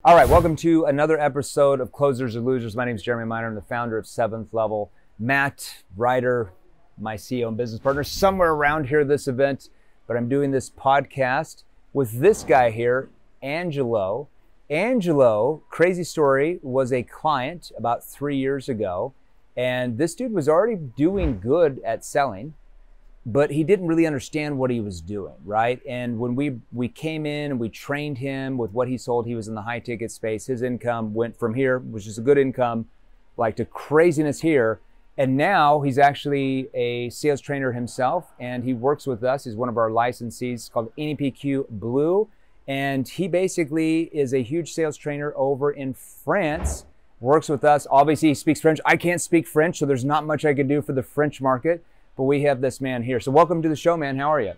All right, welcome to another episode of Closers or Losers. My name is Jeremy Miner. I'm the founder of Seventh Level. Matt, writer, my CEO and business partner, somewhere around here at this event, but I'm doing this podcast with this guy here, Angelo. Angelo, crazy story, was a client about 3 years ago, and this dude was already doing good at selling, but he didn't really understand what he was doing, right? And when we came in and we trained him with what he sold, he was in the high ticket space. His income went from here, which is a good income, like to craziness here. And now he's actually a sales trainer himself, and he works with us. He's one of our licensees called NEPQ Blue. And he basically is a huge sales trainer over in France, works with us. Obviously he speaks French. I can't speak French, so there's not much I could do for the French market. But we have this man here. So welcome to the show, man. How are you?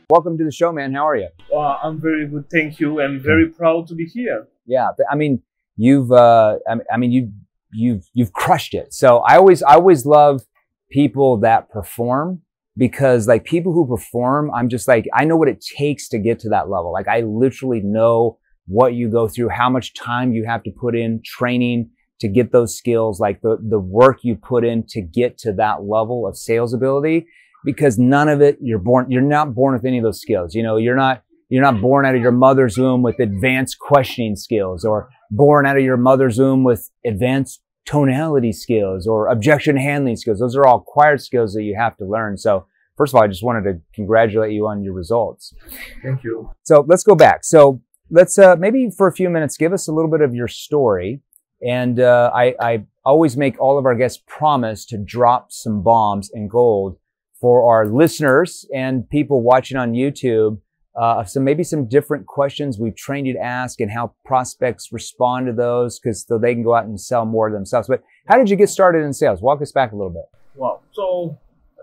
Welcome to the show, man. How are you? I'm very good, thank you. I'm very proud to be here. Yeah, I mean, you've crushed it. So I always love people that perform. Because like people who perform, I'm just like, I know what it takes to get to that level. Like I literally know what you go through, how much time you have to put in training to get those skills, like the work you put in to get to that level of sales ability, because none of it, you're not born with any of those skills. You know, you're not born out of your mother's womb with advanced questioning skills, or born out of your mother's womb with advanced tonality skills or objection handling skills. Those are all acquired skills that you have to learn. So first of all, I just wanted to congratulate you on your results. Thank you. So let's go back. So let's maybe for a few minutes, give us a little bit of your story. And I always make all of our guests promise to drop some bombs and gold for our listeners and people watching on YouTube. Maybe some different questions we've trained you to ask and how prospects respond to those, because so they can go out and sell more themselves. But how did you get started in sales? Walk us back a little bit. Wow. So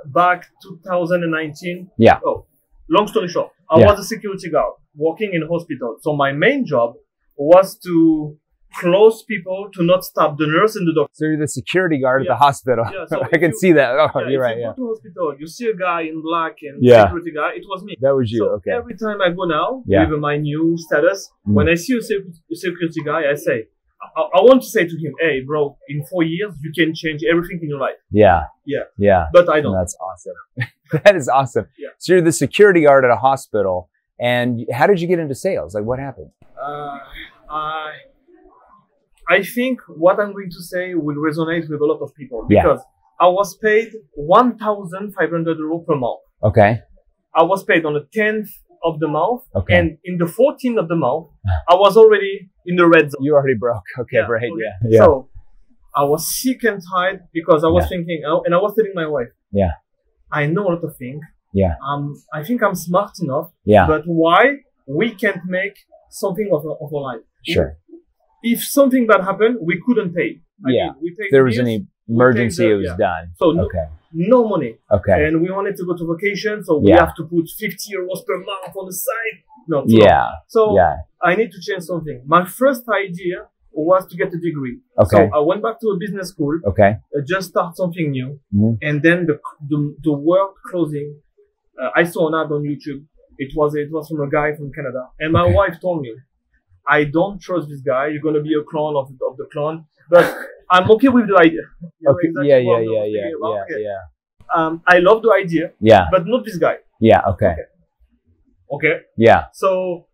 back 2019. Yeah. Oh, long story short, I was a security guard working in a hospital. So my main job was to close people to not stab the nurse and the doctor. So you're the security guard at the hospital. Yeah, so I can see that. Oh, you're right. If you go to hospital, you see a guy in black and security guy. It was me. That was you. So okay. Every time I go now with my new status, when I see a security guy, I say, I want to say to him, hey, bro, in 4 years, you can change everything in your life. Yeah. But I don't. That's awesome. That is awesome. Yeah. So you're the security guard at a hospital. And how did you get into sales? Like what happened? I think what I'm going to say will resonate with a lot of people, because I was paid 1,500 euros per month. Okay. I was paid on the 10th of the month. Okay. And in the 14th of the month, I was already in the red zone. You already broke. Okay, right. Okay. Yeah. So I was sick and tired because I was thinking, and I was telling my wife, I know a lot of things. I think I'm smart enough. But why we can't make something of our life? Sure. If something bad happened, we couldn't pay. If there was any emergency, it was done. So no money. Okay. And we wanted to go to vacation, so we have to put 50 euros per month on the side. No. So I need to change something. My first idea was to get a degree. Okay. So I went back to a business school. Okay. Just start something new. And then the world closing. I saw an ad on YouTube. It was from a guy from Canada, and my wife told me, I don't trust this guy. You're going to be a clone of the clone. But I'm okay with the idea. Okay. I love the idea. But not this guy. Okay. So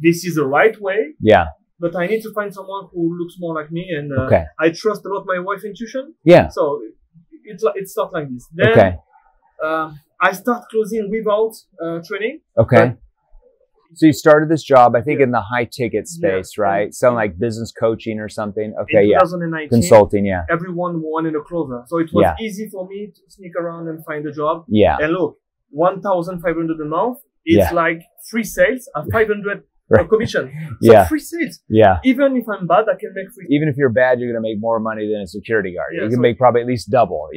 this is the right way. But I need to find someone who looks more like me. And I trust a lot my wife's intuition. So it's not like this. Then I start closing without training. Okay. So you started this job, I think, in the high ticket space, right? Something like business coaching or something. Okay, in 2019, consulting, everyone wanted a closer. So it was easy for me to sneak around and find a job. And look, 1,500 a month, it's like free sales at 500 commission. So free sales. Even if I'm bad, I can make free. Even if you're bad, you're going to make more money than a security guard. You can make probably at least double.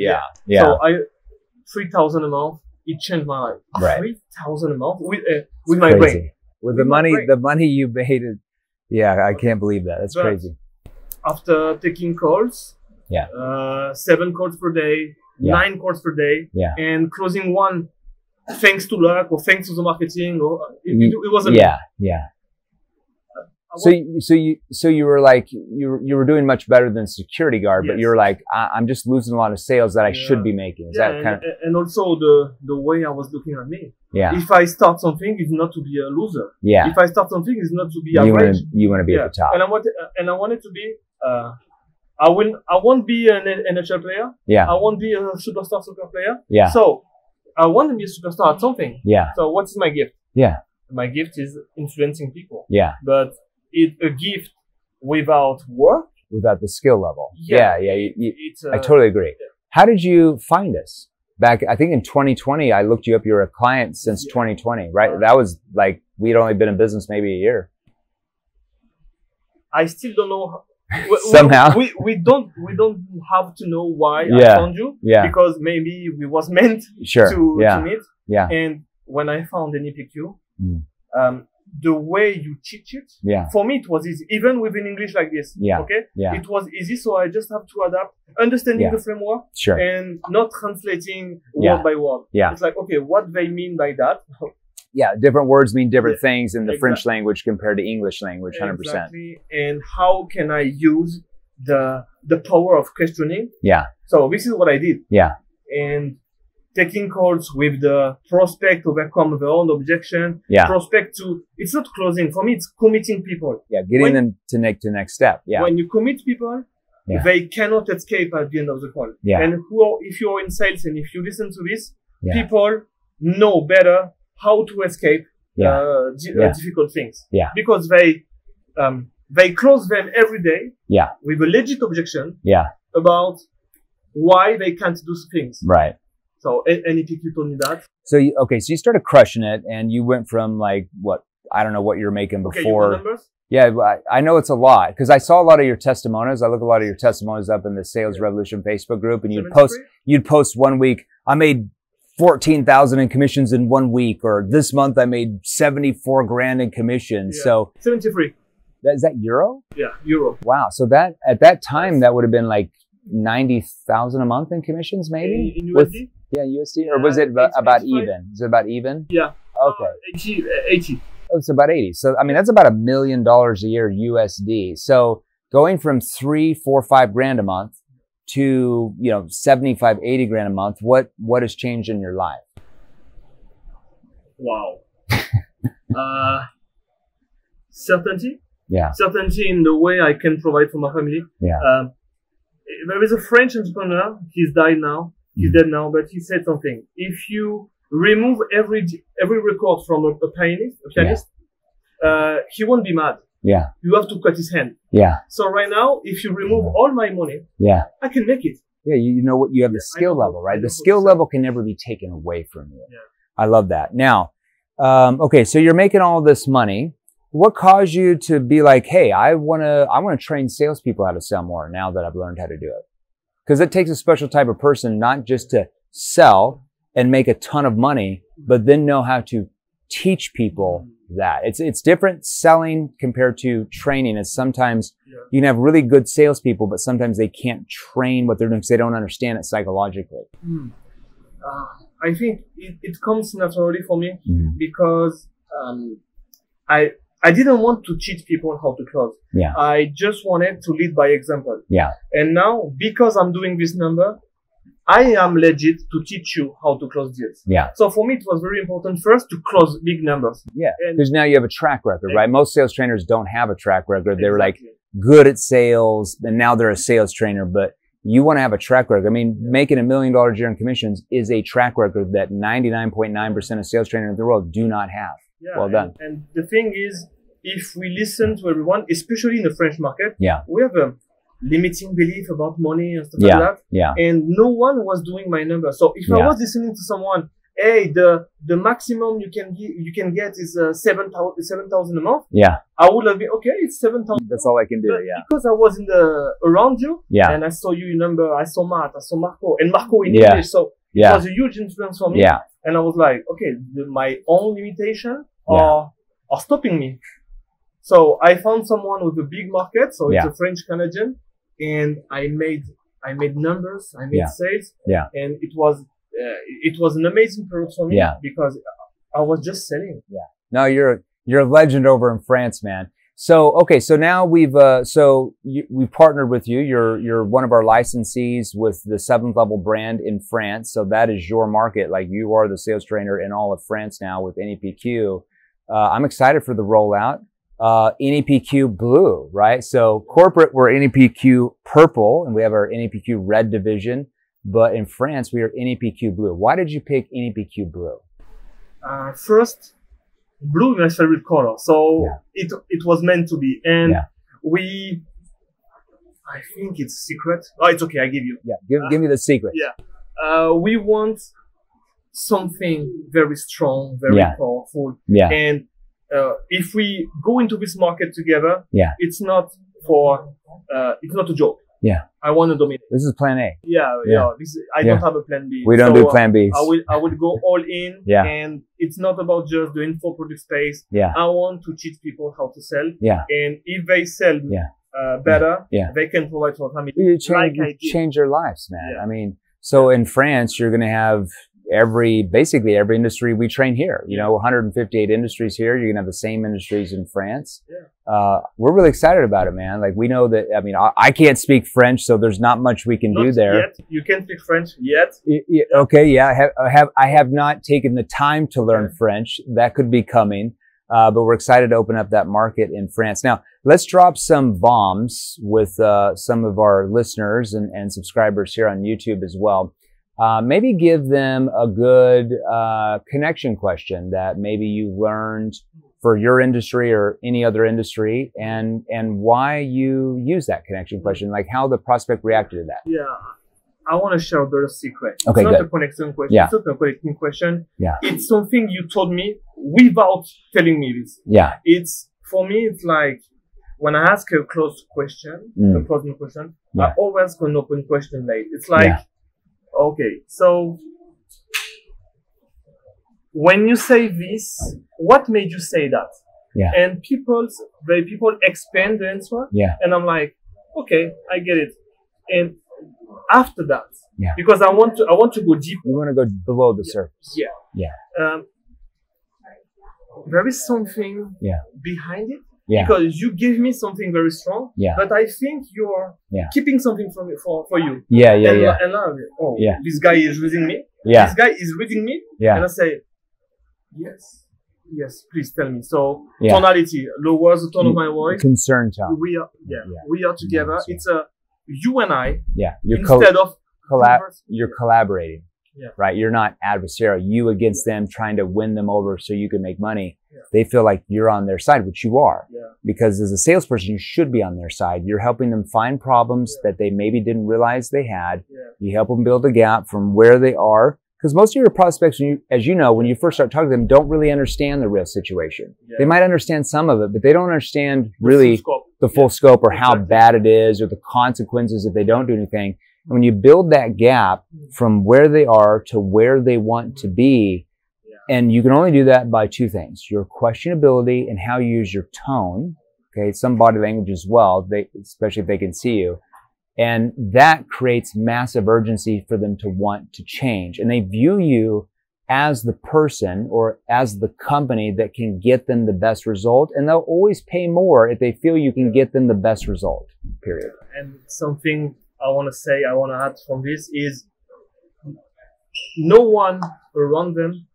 So 3,000 a month, it changed my life. 3,000 a month with my brain. With the money you made, I can't believe that. That's crazy. After taking calls, 7 calls per day, 9 calls per day, and closing one thanks to luck or thanks to the marketing, or it wasn't. So you were like, you were doing much better than security guard, but you were like, I'm just losing a lot of sales that I should be making. Is that kind of? And also the way I was looking at me. If I start something, it's not to be a loser. If I start something, it's not to be average. You want to be at the top. And I wanted to be. I won't be an NHL player. I won't be a superstar soccer player. So I want to be a superstar at something. So what's my gift? My gift is influencing people. But it's a gift without work. Without the skill level. I totally agree. How did you find us? Back, I think in 2020, I looked you up. You were a client since 2020, right? That was like, we'd only been in business maybe a year. I still don't know. Somehow. We don't have to know why I found you. Because maybe we was meant to meet. And when I found an EPQ, the way you teach it, for me it was easy, even within English like this. It was easy, so I just have to adapt, understanding the framework, and not translating word by word. It's like, okay, what they mean by that? Different words mean different things in the French language compared to English language, 100%. Exactly. And how can I use the power of questioning? So this is what I did. And taking calls with the prospect to overcome their own objection. Prospect to, it's not closing. For me, it's committing people. Getting them to the next step. When you commit people, they cannot escape at the end of the call. And if you're in sales and if you listen to this, people know better how to escape difficult things. Because they close them every day with a legit objection about why they can't do things. So any people told me that. So you started crushing it, and you went from like what, I don't know what you were making before. You want numbers? Yeah, I know it's a lot because I saw a lot of your testimonials. I look a lot of your testimonials up in the Sales Revolution Facebook group, and you'd post 1 week, I made 14,000 in commissions in 1 week, or this month I made 74 grand in commissions. So 73. Is that euro? Yeah, euro. Wow. So that at that time that would have been like 90,000 a month in commissions, maybe. In USD. USD, or was it about even? Is it about even? Okay. 80. Oh, it's about 80. So, I mean, that's about $1 million a year USD. So going from 3, 4, 5 grand a month to, 75, 80 grand a month, what has changed in your life? Wow. Certainty. Certainty in the way I can provide for my family. There is a French entrepreneur. He's died now. He's dead now, but he said something. If you remove every record from a pianist, he won't be mad. You have to cut his hand. So right now, if you remove all my money, I can make it. You know what? You have the skill level, right? The skill level can never be taken away from you. I love that. Now, okay, so you're making all this money. What caused you to be like, hey, I want to train salespeople how to sell more now that I've learned how to do it? Because it takes a special type of person, not just to sell and make a ton of money, but then know how to teach people that. It's different selling compared to training. It's sometimes you can have really good salespeople, but sometimes they can't train what they're doing because they don't understand it psychologically. I think it comes naturally for me because I didn't want to teach people how to close. I just wanted to lead by example. And now, because I'm doing this number, I am legit to teach you how to close deals. So for me, it was very important first to close big numbers. Because now you have a track record, right? Most sales trainers don't have a track record. They're like good at sales, and now they're a sales trainer, but you want to have a track record. I mean, making $1 million a year in commissions is a track record that 99.9% of sales trainers in the world do not have. Well done. And the thing is, if we listen to everyone, especially in the French market, we have a limiting belief about money and stuff like that. And no one was doing my number. So if I was listening to someone, hey, the maximum you can get is 7,000 a month. I would have been okay. It's 7,000. That's all I can do. Because I was around you, and I saw your number. I saw Matt. I saw Marco, and Marco in English. So it was a huge influence for me. And I was like, okay, my own limitation are stopping me. So I found someone with a big market. So it's a French Canadian, and I I made numbers, I made sales, and it was an amazing period for me because I was just selling. Yeah. No, you're a legend over in France, man. So, okay, so now we've partnered with you. You're one of our licensees with the 7th Level brand in France. So that is your market. Like, you are the sales trainer in all of France now with NEPQ. I'm excited for the rollout. NEPQ blue, right? So corporate, we're NEPQ purple, and we have our NEPQ red division. But in France, we are NEPQ blue. Why did you pick NEPQ blue? First, blue is my favorite color, so it was meant to be, and I think it's secret. Oh, it's okay. I give you. Yeah, give me the secret. Yeah, we want something very strong, very powerful. Yeah, and if we go into this market together, it's not a joke. Yeah, I want to dominate. This is plan A. I don't have a plan B. We don't do plan Bs. I will go all in. And it's not about just the info product space. I want to teach people how to sell. And if they sell better, they can provide for family. You change their lives, man. I mean, so in France, you're going to have basically every industry we train here. You know, 158 industries here. You're going to have the same industries in France. We're really excited about it, man. Like, we know that, I mean, I can't speak French, so there's not much we can do there. Yet. You can't speak French yet? Okay, yeah. I have not taken the time to learn French. That could be coming. But we're excited to open up that market in France. Now, let's drop some bombs with some of our listeners and subscribers here on YouTube as well. Maybe give them a good connection question that maybe you learned for your industry or any other industry, and why you use that connection question, like how the prospect reacted to that. Yeah, I want to share a better secret. Okay, it's not a connection question. It's not a connecting question. It's something you told me without telling me this. It's, for me, it's like when I ask a closed question, a closing question, I always go an open question late. It's like, okay, so when you say this, what made you say that? And people expand the answer. And I'm like, okay, I get it. And after that, because I want to go deep. You want to go below the surface. There is something behind it. Because you give me something very strong, but I think you're keeping something from it for you. And now, this guy is reading me. This guy is reading me. And I say, yes, please tell me. So tonality lowers the tone of my voice. Concern tone. We are together. It's a you and I. You're you're collaborating. Right? You're not adversarial. You against them, trying to win them over so you can make money. They feel like you're on their side, which you are. Because as a salesperson, you should be on their side. You're helping them find problems that they maybe didn't realize they had. You help them build a gap from where they are. Because most of your prospects, as you know, when you first start talking to them, don't really understand the real situation. They might understand some of it, but they don't understand really the full scope or how bad it is or the consequences if they don't do anything. And when you build that gap from where they are to where they want to be, and you can only do that by two things: your questionability and how you use your tone. Okay, some body language as well, especially if they can see you. And that creates massive urgency for them to want to change. And they view you as the person or as the company that can get them the best result. And they'll always pay more if they feel you can get them the best result, period. And something I want to add from this is no one around them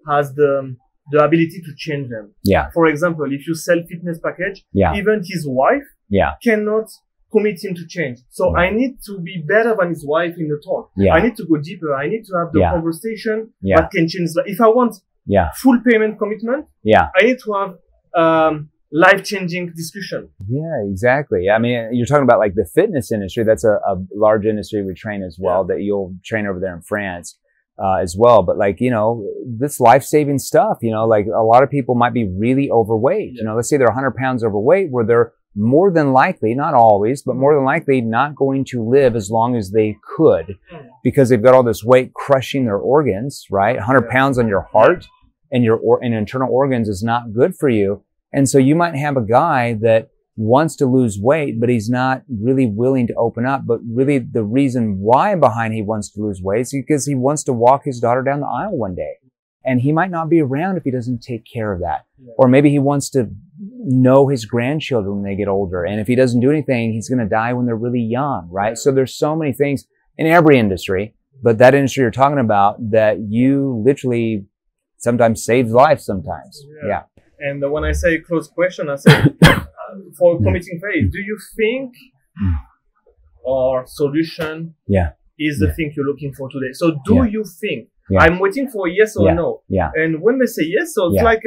has the ability to change them. For example, if you sell fitness package, even his wife cannot commit him to change. So I need to be better than his wife in the talk. I need to go deeper. I need to have the conversation that can change. If I want full payment commitment, I need to have life-changing discussion. Exactly. I mean, you're talking about like the fitness industry. That's a large industry we train as well, that you'll train over there in France as well. But like, you know, this life-saving stuff, you know, like a lot of people might be really overweight. You know, let's say they're 100 pounds overweight, where they're more than likely, not always, but more than likely not going to live as long as they could, because they've got all this weight crushing their organs, right? 100 pounds on your heart and your internal organs is not good for you. And so you might have a guy that wants to lose weight, but he's not really willing to open up. But really the reason why behind he wants to lose weight is because he wants to walk his daughter down the aisle one day. And he might not be around if he doesn't take care of that. Yeah. Or maybe he wants to know his grandchildren when they get older. And if he doesn't do anything, he's going to die when they're really young, right? So there's so many things in every industry, but that industry you're talking about that you literally sometimes saves lives sometimes. Yeah. And when I say close question, I say for committing phase, do you think our solution is the thing you're looking for today? So do you think? I'm waiting for a yes or no. And when they say yes, so it's like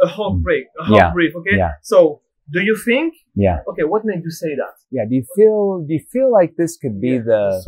a heartbreak, okay? So do you think? Okay, what made you say that? Do you feel like this could be the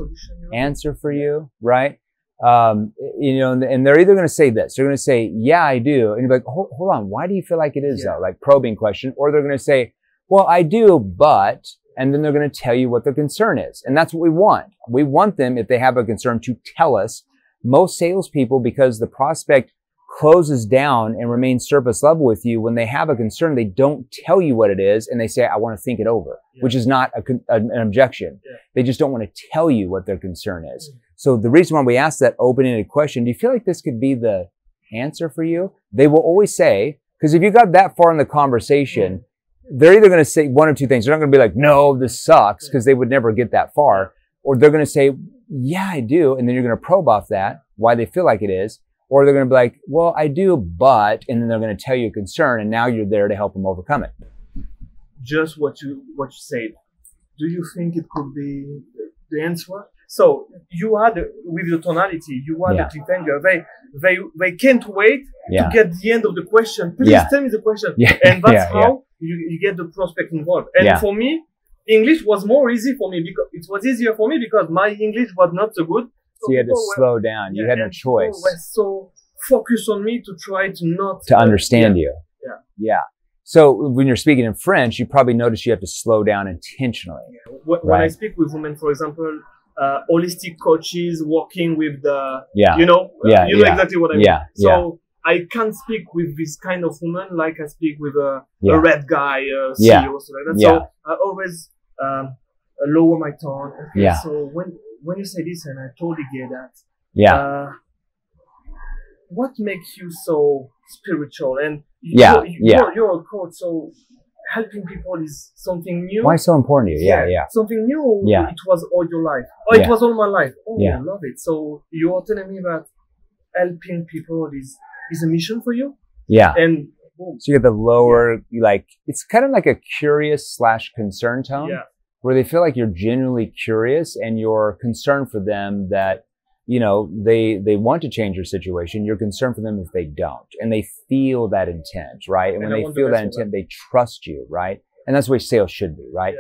answer for you, right? You know, and they're either going to say this, they're going to say, yeah, I do. And you're like, hold on, why do you feel like it is though? Like probing question. Or they're going to say, well, I do, but, and then they're going to tell you what their concern is. And that's what we want. We want them, if they have a concern, to tell us. Most salespeople, because the prospect closes down and remains surface level with you, when they have a concern, they don't tell you what it is, and they say, I want to think it over, which is not an objection. They just don't want to tell you what their concern is. So the reason why we ask that open-ended question, do you feel like this could be the answer for you? They will always say, because if you got that far in the conversation, they're either going to say one of two things. They're not going to be like, no, this sucks, because they would never get that far. Or they're going to say, yeah, I do. And then you're going to probe off that, why they feel like it is. Or they're going to be like, well, I do, but, and then they're going to tell you a concern, and now you're there to help them overcome it. Just what you said. Do you think it could be the answer? So you had, with the tonality, you had a cliffhanger. They can't wait to get the end of the question. Please tell me the question. And that's how you get the prospect involved. And for me, English was more easy for me because it was easier for me because my English was not so good. So you had to slow down. You had no choice. People were so focused on me to try to not to understand you. So when you're speaking in French, you probably notice you have to slow down intentionally. When I speak with women, for example, holistic coaches working with the, you know exactly what I mean. So I can't speak with this kind of woman like I speak with a red guy, CEO, or something like that. So I always lower my tone. Okay, so when you say this, and I totally get that. What makes you so spiritual? And you're a coach, so helping people is something new. Why so important to you? Something new. It was all your life. Oh, it was all my life. Oh, I love it. So you're telling me that helping people is a mission for you? And boom. So you get the lower, like, it's kind of like a curious / concern tone, where they feel like you're genuinely curious and you're concerned for them that, you know, they want to change their situation. You're concerned for them if they don't. And they feel that intent, right? And when they feel that intent, they trust you, right? And that's the way sales should be, right?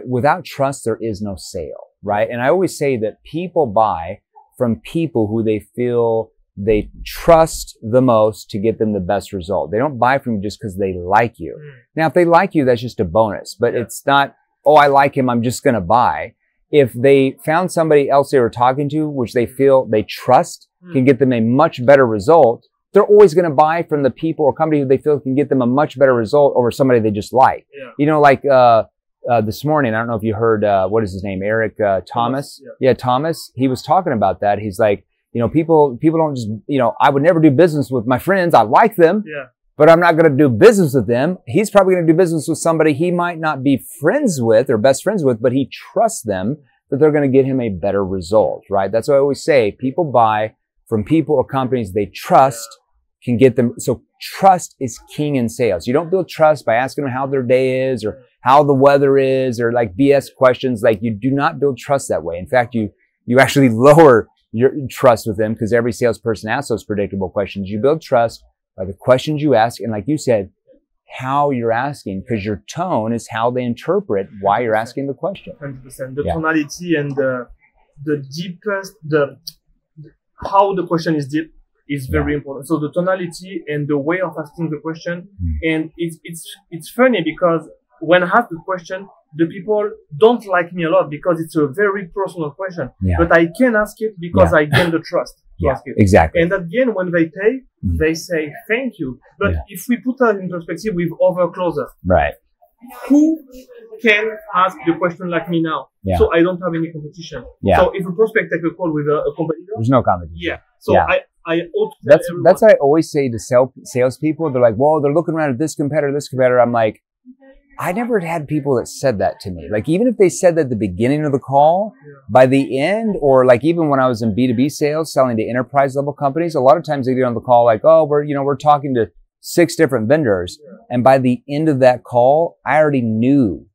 Without trust, there is no sale, right? And I always say that people buy from people who they feel they trust the most to get them the best result. They don't buy from you just because they like you. Now, if they like you, that's just a bonus, but it's not, oh, I like him, I'm just going to buy. If they found somebody else they were talking to, which they feel they trust, can get them a much better result, they're always going to buy from the people or company who they feel can get them a much better result over somebody they just like. You know, like this morning, I don't know if you heard, what is his name? Eric Thomas. Thomas. He was talking about that. He's like, you know, people don't just, you know, I would never do business with my friends. I like them, but I'm not going to do business with them. He's probably going to do business with somebody he might not be friends with or best friends with, but he trusts them that they're going to get him a better result, right? That's what I always say. People buy from people or companies they trust can get them. So trust is king in sales. You don't build trust by asking them how their day is or how the weather is or like BS questions. Like, you do not build trust that way. In fact, you actually lower your trust with them because every salesperson asks those predictable questions. You build trust by the questions you ask. And like you said, how you're asking, because your tone is how they interpret why you're asking the question. 100%. The tonality and the deepest, how the question is deep is very important. So the tonality and the way of asking the question. And it's funny because when I ask the question, the people don't like me a lot because it's a very personal question. But I can ask it because I gain the trust to ask it. Exactly. And at the end, when they pay, they say thank you. But if we put that in perspective with other closers, who can ask the question like me now? Yeah. So I don't have any competition. Yeah. So if a prospect take a call with a competitor, there's no competition. yeah. So Yeah. I ought to That's what I always say to salespeople. They're like, well, they're looking around at this competitor. I'm like, I never had people that said that to me. Like, even if they said that at the beginning of the call, by the end, or like even when I was in B2B sales, selling to enterprise level companies, a lot of times they get on the call like, oh, we're talking to 6 different vendors. And by the end of that call, I already knew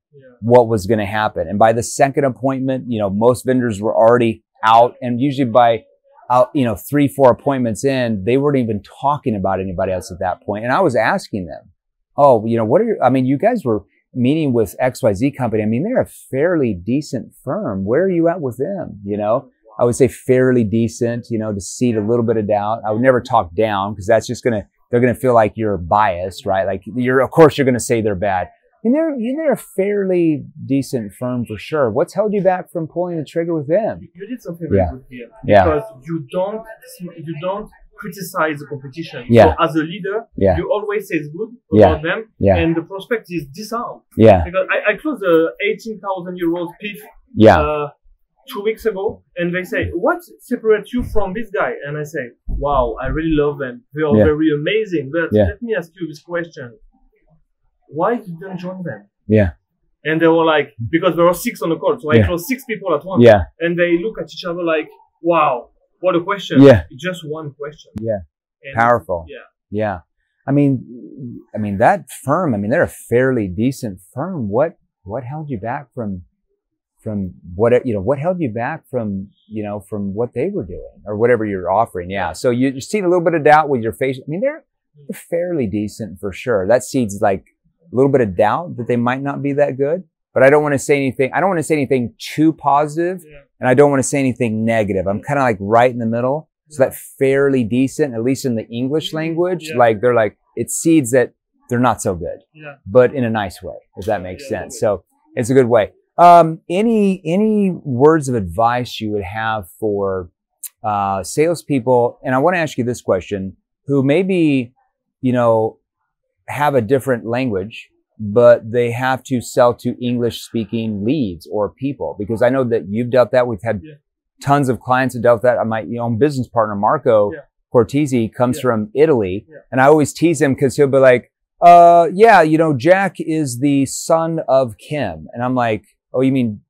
what was going to happen. And by the second appointment, most vendors were already out. And usually by 3-4 appointments in, they weren't even talking about anybody else at that point. And I was asking them, oh, what are you guys were meeting with XYZ company. I mean, they're a fairly decent firm. Where are you at with them? I would say fairly decent, to seed a little bit of doubt. I would never talk down because that's just they're going to feel like you're biased, right? Like of course you're going to say they're bad. I mean, they're a fairly decent firm for sure. What's held you back from pulling the trigger with them? You did something very good here. Yeah. Because you don't criticize the competition. Yeah. So as a leader, you always say it's good about them, and the prospect is disarmed. Yeah. Because I closed a 18,000 euros PIF 2 weeks ago, and they say, what separates you from this guy? And I say, wow, I really love them. They are very amazing. But let me ask you this question. Why did you join them? Yeah. And they were like, because there were 6 on the call. So I closed 6 people at once. Yeah. And they look at each other like, wow, what a question. Yeah. Just one question. Yeah. And powerful. Yeah. I mean, that firm, they're a fairly decent firm. What held you back from what held you back from what they were doing or whatever you're offering? Yeah. So you see a little bit of doubt with your face. They're fairly decent for sure. That seeds like a little bit of doubt that they might not be that good, but I don't want to say anything. I don't want to say anything too positive, and I don't want to say anything negative. I'm kind of like right in the middle. So that fairly decent, at least in the English language, like they're like, it seeds that they're not so good, but in a nice way, if that makes sense. So it's a good way. Any words of advice you would have for salespeople? And I want to ask you this question: who maybe have a different language, but they have to sell to English-speaking leads or people? Because I know that you've dealt that. We've had tons of clients that dealt that. My own business partner, Marco Cortese, comes from Italy, and I always tease him because he'll be like, Jack is the son of Kim. And I'm like, oh, you mean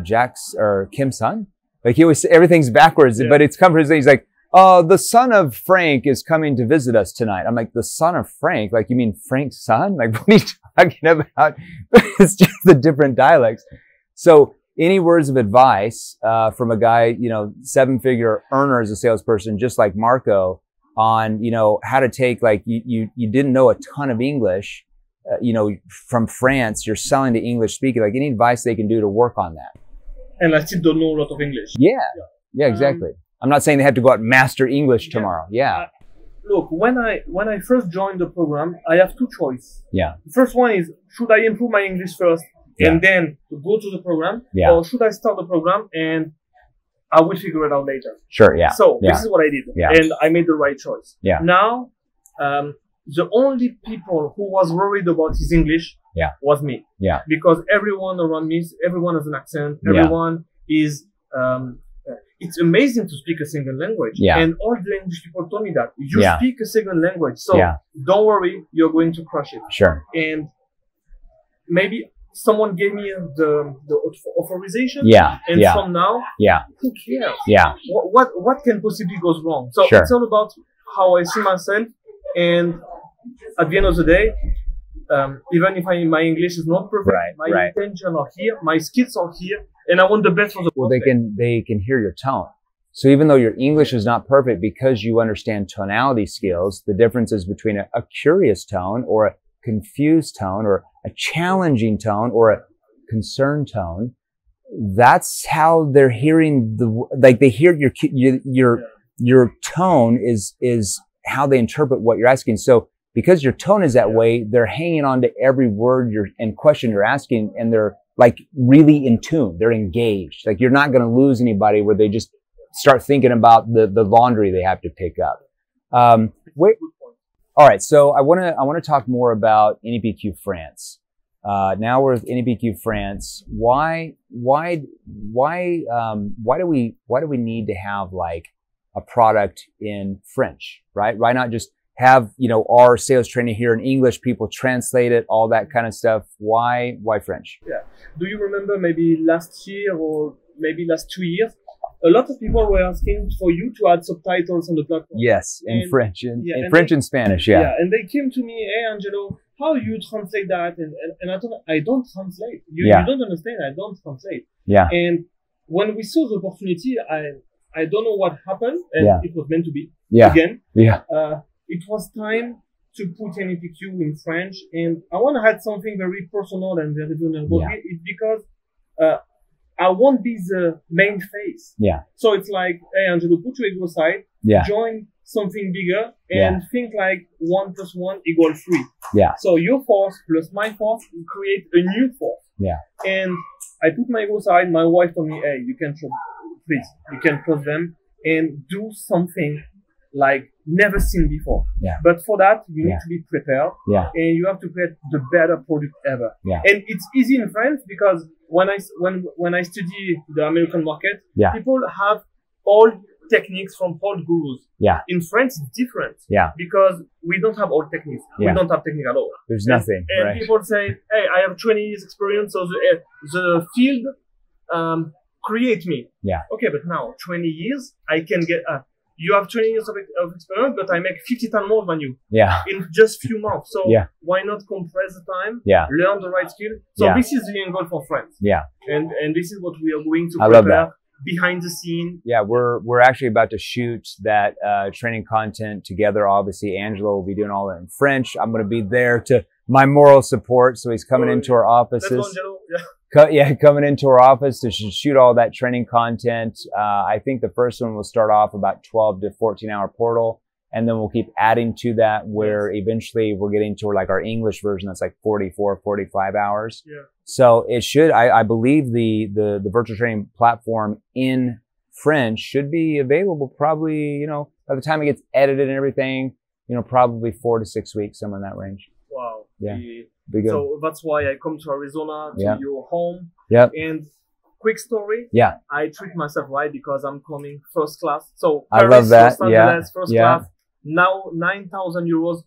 Jack's or Kim's son? Like he always, everything's backwards, but it's come from his, he's like, the son of Frank is coming to visit us tonight. I'm like, the son of Frank? Like, you mean Frank's son? Like, what are you talking about? It's just the different dialects. So any words of advice from a guy, 7-figure earner as a salesperson, just like Marco, on, how to take, like, you didn't know a ton of English, from France, you're selling to English speaking, like any advice they can do to work on that? And I still don't know a lot of English. Yeah, exactly. I'm not saying they have to go out and master English tomorrow. Look, when I first joined the program, I have 2 choices. The first one is, should I improve my English first and then go to the program? Or should I start the program and I will figure it out later? Sure, So this is what I did. And I made the right choice. Now, the only people who was worried about his English was me. Because everyone around me, everyone has an accent. Everyone is... it's amazing to speak a single language. And all the English people told me that. You speak a single language. So don't worry, you're going to crush it. Sure. And maybe someone gave me the authorization. And from now, who cares? What can possibly go wrong? So it's all about how I see myself. And at the end of the day, even if my English is not perfect, my intention are here, my skills are here, and I want the best for the Well, they can hear your tone. So even though your English is not perfect, because you understand tonality skills, the differences between a curious tone or a confused tone or a challenging tone or a concerned tone, that's how they're hearing they hear your tone is how they interpret what you're asking. So because your tone is that way, they're hanging on to every word and question you're asking, and they're like really in tune. They're engaged. Like you're not going to lose anybody where they just start thinking about the laundry they have to pick up. All right. So I want to talk more about NEPQ France. Now we're with NEPQ France. Why do we need to have like a product in French, right? Why not just have, you know, our sales training here in English, people translate it, all that kind of stuff? Why French? Yeah. Do you remember maybe last year or maybe last 2 years, a lot of people were asking for you to add subtitles on the platform? Yes, in French, in French and Spanish, yeah. Yeah, and they came to me, hey, Angelo, how you translate that? And I told them, I don't translate. You don't understand, I don't translate. Yeah. And when we saw the opportunity, I don't know what happened, and it was meant to be. Yeah. Again. Yeah. It was time to put NEPQ in French, and I want to add something very personal and very vulnerable. Yeah. It's because I won't be the main face. Yeah. So it's like, hey, Angelo, put your ego aside, join something bigger, and think like 1 + 1 = 3. Yeah. So your force plus my force will create a new force. Yeah. And I put my ego aside. My wife told me, hey, you can trust, please, you can trust them and do something like never seen before. Yeah. But for that, you need to be prepared. Yeah. And you have to create the better product ever. Yeah. And it's easy in France because when I study the American market, people have all techniques from old gurus. Yeah. In France, it's different. Yeah. Because we don't have old techniques. Yeah. We don't have technique at all. There's nothing. And right. people say, hey, I have 20 years experience, so the field create me. Yeah. Okay, but now 20 years, I can get. You have 20 years of experience, but I make 50 times more than you. Yeah. In just few months. So why not compress the time? Yeah. Learn the right skill. So this is the end goal for France. Yeah. And this is what we are going to I prepare love that. behind the scene. Yeah, we're actually about to shoot that training content together. Obviously, Angelo will be doing all that in French. I'm going to be there to my moral support. So he's coming into our offices. That's Angelo. Coming into our office to shoot all that training content. I think the first one will start off about 12 to 14 hour portal. And then we'll keep adding to that where eventually we're getting to like our English version that's like 44, 45 hours. Yeah. So it should, I believe the virtual training platform in French should be available probably, you know, by the time it gets edited and everything, you know, probably 4 to 6 weeks, somewhere in that range. Wow. Yeah. So that's why I come to Arizona, to your home. Yep. And quick story. Yeah. I treat myself right because I'm coming first class. So Paris, I love that. Los Angeles, first class. Now 9,000 euros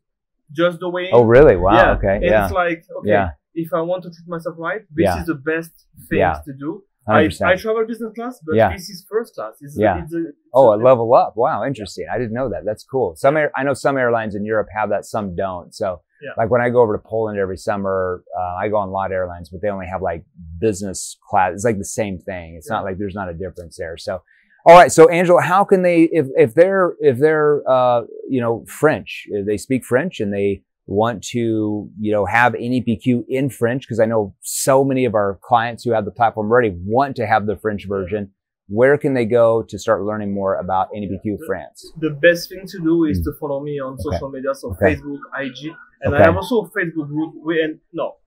just the way. Oh, really? Wow. Okay. And it's like, okay, if I want to treat myself right, this is the best thing to do. I travel business class, but this is first class. It's a level up. Wow, interesting. I didn't know that. That's cool. I know some airlines in Europe have that, some don't. So like when I go over to Poland every summer, I go on a lot of airlines, but they only have like business class. It's like the same thing. It's not like there's not a difference there. So, all right. So Angelo, how can they, if they're you know, French, if they speak French and they want to, you know, have NEPQ in French, because I know so many of our clients who have the platform already want to have the French version. Where can they go to start learning more about NEPQ France? The best thing to do is to follow me on social media, so Facebook, IG, and I have also a Facebook group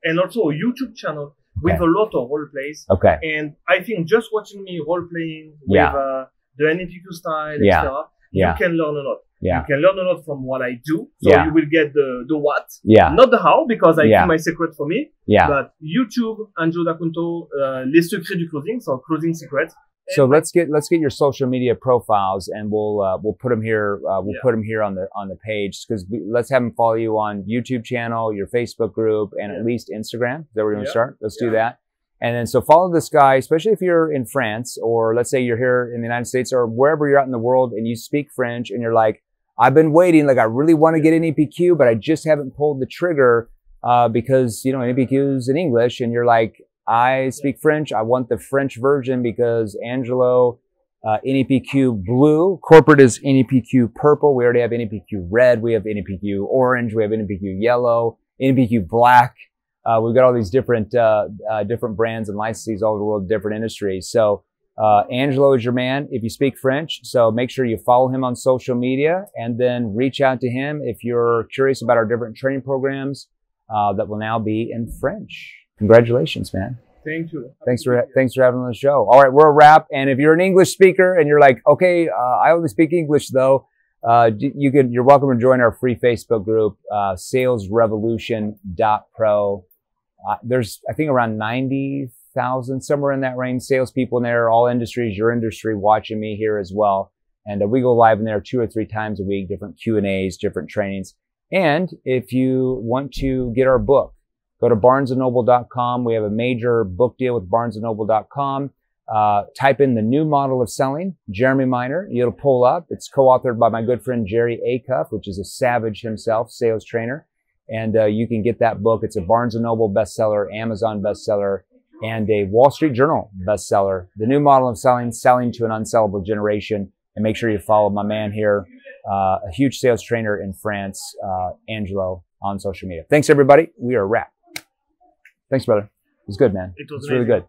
and also a YouTube channel with a lot of role plays. Okay. And I think just watching me role playing with the NEPQ style, etc., you can learn a lot. Yeah. You can learn a lot from what I do. So you will get the what, not the how, because I keep my secret for me. Yeah. But YouTube, Angelo D'Acunto, les secrets du closing, so closing secrets. So let's get your social media profiles, and we'll put them here. We'll put them here on the page, because let's have them follow you on YouTube channel, your Facebook group, and at least Instagram. Is that where we're going to start? Let's do that. And then so follow this guy, especially if you're in France, or let's say you're here in the United States, or wherever you're out in the world and you speak French and you're like, I've been waiting, like I really want to get NEPQ, but I just haven't pulled the trigger because, you know, NEPQ is in English, and you're like, I speak French. I want the French version because Angelo, NEPQ blue, corporate is NEPQ purple. We already have NEPQ red. We have NEPQ orange. We have NEPQ yellow, NEPQ black. We've got all these different brands and licensees all over the world, different industries. So, Angelo is your man if you speak French. So make sure you follow him on social media, and then reach out to him if you're curious about our different training programs, that will now be in French. Congratulations, man. Thank you. Thanks for having on the show. All right, we're a wrap. And if you're an English speaker and you're like, okay, I only speak English though, you're welcome to join our free Facebook group, salesrevolution.pro. There's, I think, around 90,000, somewhere in that range, salespeople in there, all industries, your industry, watching me here as well. And we go live in there 2 or 3 times a week, different Q&As, different trainings. And if you want to get our book, go to barnesandnoble.com. We have a major book deal with barnesandnoble.com. Type in the new model of selling, Jeremy Minor. It'll pull up. It's co-authored by my good friend Jerry Acuff, which is a savage himself, sales trainer. And you can get that book. It's a Barnes & Noble bestseller, Amazon bestseller, and a Wall Street Journal bestseller. The new model of selling, selling to an unsellable generation. And make sure you follow my man here, a huge sales trainer in France, Angelo, on social media. Thanks, everybody. We are a wrap. Thanks, brother. It was good, man. It was really good.